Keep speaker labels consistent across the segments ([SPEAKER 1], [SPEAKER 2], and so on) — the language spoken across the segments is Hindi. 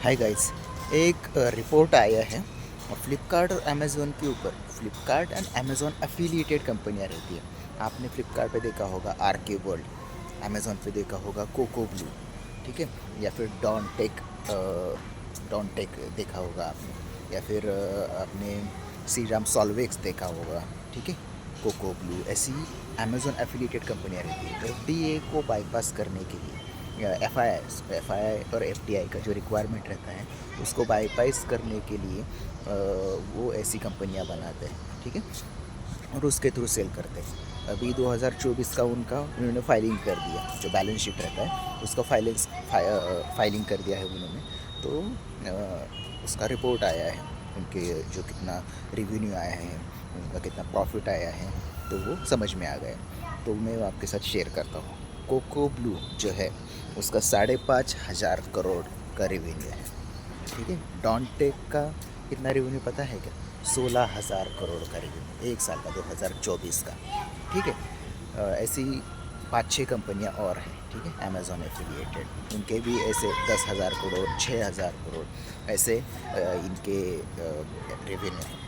[SPEAKER 1] Hi guys. एक रिपोर्ट आया है फ्लिपकार्ट और अमेज़ोन के ऊपर। फ्लिपकार्ट एंड अमेज़ोन एफिलिएटेड कंपनियां रहती है। आपने फ्लिपकार्ट पे देखा होगा आरके वर्ल्ड, अमेज़ोन पे देखा होगा कोको ब्लू, ठीक है, या फिर डॉन टेक देखा होगा आपने, या फिर आपने सीराम सॉल्वेक्स देखा होगा, ठीक है। कोको ब्लू ऐसी अमेज़ोन एफिलिएटेड कंपनियां रहती है। एफडीए को बाईपास करने के लिए एफ आई आई और एफ टी आई का जो रिक्वायरमेंट रहता है उसको बाईपास करने के लिए वो ऐसी कंपनियां बनाते हैं, ठीक है, और उसके थ्रू सेल करते हैं। अभी 2024 का उन्होंने फाइलिंग कर दिया, जो बैलेंस शीट रहता है उसका फाइलिंग कर दिया है उन्होंने। तो उसका रिपोर्ट आया है, उनके जो कितना रिवेन्यू आया है, उनका कितना प्रॉफिट आया है, तो वो समझ में आ गया। तो मैं आपके साथ शेयर करता हूँ। कोको ब्लू जो है उसका 5,500 करोड़ का रेवेन्यू है, ठीक है। डॉनटेक का कितना रेवेन्यू पता है क्या? 16,000 करोड़ का रेवेन्यू एक साल का, 2024 का, ठीक है। ऐसी 5-6 कंपनियां और हैं, ठीक है, अमेज़ॉन एफिलिएटेड, उनके भी ऐसे 10,000 करोड़, 6,000 करोड़ ऐसे इनके रेवेन्यू हैं।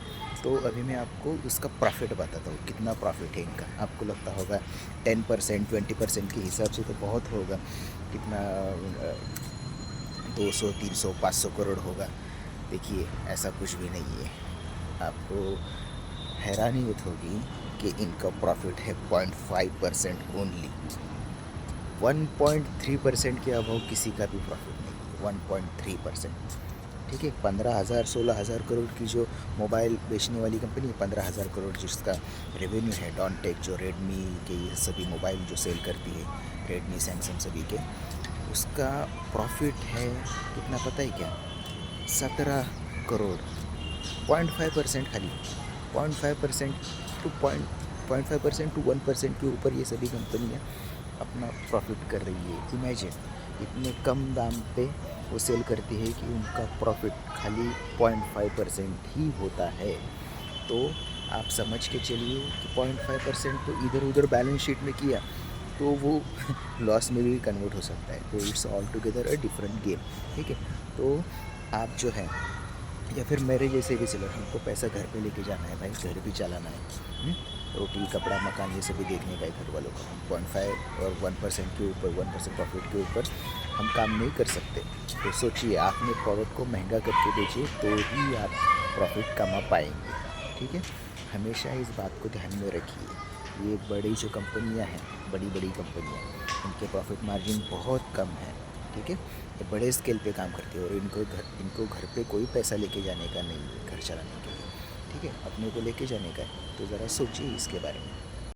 [SPEAKER 1] तो अभी मैं आपको उसका प्रॉफिट बताता हूँ, कितना प्रॉफिट है इनका। आपको लगता होगा 10%, 20% के हिसाब से तो बहुत होगा, कितना 200, 300, 500 करोड़ होगा। देखिए, ऐसा कुछ भी नहीं है। आपको हैरानियत होगी कि इनका प्रॉफिट है 0.5% ओनली। 1.3% के अभाव किसी का भी प्रॉफिट नहीं, 1.3%, ठीक है। 15,000 16,000 करोड़ की जो मोबाइल बेचने वाली कंपनी है, 15,000 करोड़ जिसका रेवेन्यू है, डॉनटेक जो रेडमी के ये सभी मोबाइल जो सेल करती है, रेडमी सैमसंग सभी के, उसका प्रॉफिट है कितना पता है क्या? 17 करोड़। 0.5% खाली, 0.5% टू 1% के ऊपर ये सभी कंपनियाँ अपना प्रॉफिट कर रही है। इमेजिन, इतने कम दाम पे वो सेल करती है कि उनका प्रॉफिट खाली 0.5% ही होता है। तो आप समझ के चलिए कि 0.5% तो इधर उधर बैलेंस शीट में किया तो वो लॉस में भी कन्वर्ट हो सकता है। तो it's all together a different game, ठीक है। तो आप जो है, या फिर मेरे जैसे भी सेलर, हमको पैसा घर पे लेके जाना है भाई, घर भी चलाना है, रोटी कपड़ा मकान ये सभी देखने का है घर वालों का। हम 0.5 और 1% के ऊपर, 1% प्रॉफिट के ऊपर हम काम नहीं कर सकते। तो सोचिए, आपने प्रोडक्ट को महंगा करके बेचिए तो ही आप प्रॉफिट कमा पाएंगे, ठीक है। हमेशा इस बात को ध्यान में रखिए। ये बड़ी जो कंपनियां हैं, बड़ी बड़ी कंपनियां, उनके प्रॉफिट मार्जिन बहुत कम है, ठीक है। ये बड़े स्केल पे काम करती है और इनको घर पे कोई पैसा लेके जाने का नहीं है घर चलाने के लिए, ठीक है। अपने को लेके जाने का है। तो ज़रा सोचिए इसके बारे में।